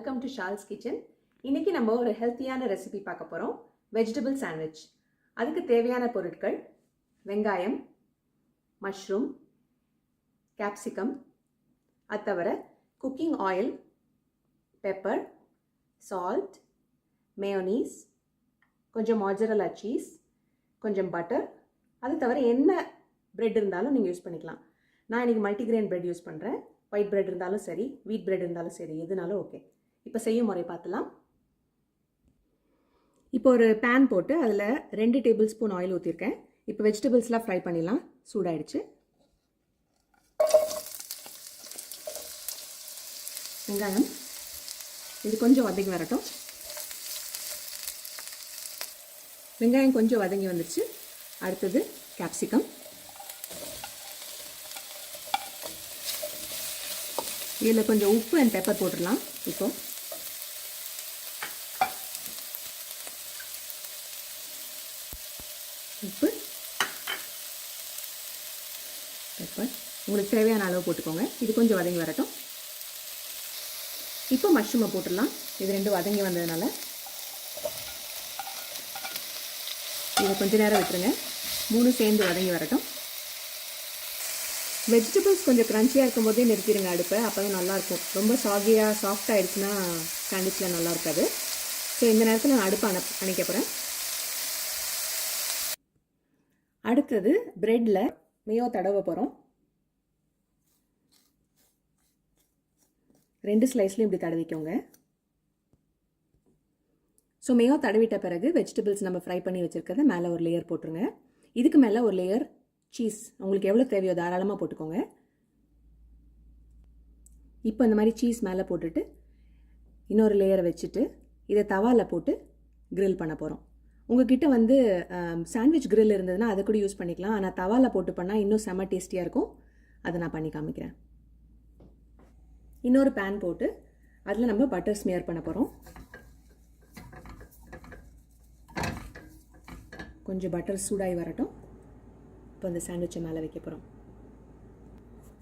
Welcome to shawls kitchen. இன்றைக்கி நம்ம ஒரு ஹெல்த்தியான ரெசிபி பார்க்க போகிறோம். Vegetable sandwich. அதுக்கு தேவையான பொருட்கள்: வெங்காயம், மஷ்ரூம், கேப்சிகம், அது தவிர cooking oil, pepper, salt, mayonnaise, கொஞ்சம் மொசரல்லா சீஸ், கொஞ்சம் பட்டர், அது தவிர என்ன பிரெட் இருந்தாலும் நீங்கள் யூஸ் பண்ணிக்கலாம். நான் இன்றைக்கி மல்டிகிரெயின் பிரெட் யூஸ் பண்ணுறேன். ஒயிட் பிரெட் இருந்தாலும் சரி, வீட் பிரெட் இருந்தாலும் சரி, எதுனாலும் ஓகே. இப்போ செய்யும் முறை பார்த்துலாம். இப்போ ஒரு பேன் போட்டு அதில் 2 டேபிள் ஸ்பூன் ஆயில் ஊற்றிருக்கேன். இப்போ வெஜிடபிள்ஸ்லாம் ஃப்ரை பண்ணிடலாம். சூடாயிடுச்சு. வெங்காயம் இது கொஞ்சம் வதங்கி வரட்டும். வெங்காயம் கொஞ்சம் வதங்கி வந்துடுச்சு. அடுத்தது கேப்சிகம். இதில் கொஞ்சம் உப்பு அண்ட் பெப்பர் போட்டுடலாம். இப்போ உப்பு, பெப்பர் உங்களுக்கு தேவையான அளவு போட்டுக்கோங்க. இது கொஞ்சம் வதங்கி வரட்டும். இப்போ மஷ்ரூமை போட்டுடலாம். இது ரெண்டும் வதங்கி வந்ததுனால இதை கொஞ்சம் நேரம் விட்டுருங்க. 3 சேர்ந்து வதங்கி வரட்டும். வெஜிடபிள்ஸ் கொஞ்சம் க்ரன்ச்சியாக இருக்கும் போதே நிறுத்திடுங்க அடுப்பை. அப்போ தான் நல்லாயிருக்கும். ரொம்ப சாஃப்ட் ஆகிடுச்சுன்னா சாண்ட்விச்சில் நல்லா இருக்காது. ஸோ இந்த நேரத்தில் நான் அடுப்பை அணைக்க போகிறேன். அடுத்தது ப்ரெட்டில் மேயோ தடவ போகிறோம். 2 ஸ்லைஸ்லையும் இப்படி தடவிக்கோங்க. ஸோ மேயோ தடவிட்ட பிறகு வெஜிடபிள்ஸ் நம்ம ஃப்ரை பண்ணி வச்சுருக்கிறத மேலே ஒரு லேயர் போட்டுருங்க. இதுக்கு மேலே ஒரு லேயர் சீஸ் உங்களுக்கு எவ்வளோ தேவையோ தாராளமாக போட்டுக்கோங்க. இப்போ இந்த மாதிரி சீஸ் மேலே போட்டுட்டு இன்னொரு லேயரை வச்சுட்டு இதை தவாவில் போட்டு கிரில் பண்ண போகிறோம். உங்ககிட்ட வந்து சாண்ட்விச் கிரில் இருந்ததுன்னா அதை கூட யூஸ் பண்ணிக்கலாம். ஆனால் தவாவில் போட்டு பண்ணால் இன்னும் செம்ம டேஸ்டியாக இருக்கும். அதை நான் பண்ணி காமிக்கிறேன். இன்னொரு பேன் போட்டு அதில் நம்ம பட்டர் ஸ்மியர் பண்ண போகிறோம். கொஞ்சம் பட்டர் சூடாகி வரட்டும். இப்போ அந்த சாண்ட்விச்சை மேலே வைக்க போகிறோம்.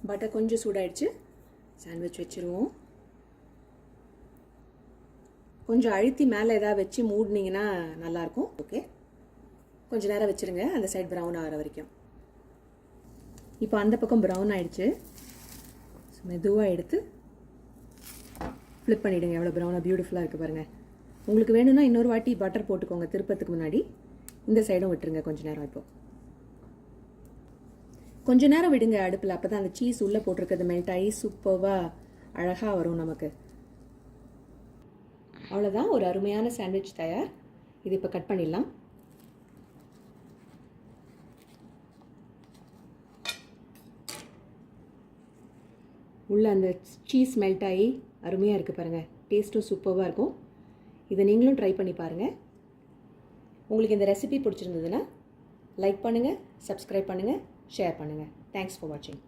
பட்டர் கொஞ்சம் சூடாயிடுச்சு. சாண்ட்விச் வச்சுருவோம். கொஞ்சம் அழுத்தி மேலே ஏதாவது வச்சு மூடினீங்கன்னா நல்லாயிருக்கும். ஓகே, கொஞ்சம் நேரம் வச்சுருங்க அந்த சைட் ப்ரௌன் ஆகிற வரைக்கும். இப்போ அந்த பக்கம் ப்ரௌன் ஆகிடுச்சு. மெதுவாக எடுத்து ஃப்ளிப் பண்ணிவிடுங்க. எவ்வளோ ப்ரௌனாக பியூட்டிஃபுல்லாக இருக்குது பாருங்கள். உங்களுக்கு வேணும்னா இன்னொரு வாட்டி பட்டர் போட்டுக்கோங்க திருப்பத்துக்கு முன்னாடி. இந்த சைடும் விட்டுருங்க கொஞ்சம் நேரம். இப்போ கொஞ்ச நேரம் விடுங்க அடுப்பில். அப்போ தான் அந்த சீஸ் உள்ளே போட்டிருக்கிறது மெல்ட் ஆகி சூப்பராக அழகாக வரும் நமக்கு. அவ்வளோதான், ஒரு அருமையான சாண்ட்விச் தயார். இது இப்போ கட் பண்ணிடலாம். உள்ளே அந்த சீஸ் மெல்ட் ஆகி அருமையாக இருக்குது பாருங்கள். டேஸ்ட்டும் சூப்பராக இருக்கும். இதை நீங்களும் ட்ரை பண்ணி பாருங்கள். உங்களுக்கு இந்த ரெசிபி பிடிச்சிருந்ததுன்னா லைக் பண்ணுங்கள், சப்ஸ்கிரைப் பண்ணுங்கள், ஷேர் பண்ணுங்கள். தேங்க்ஸ் ஃபார் வாட்சிங்.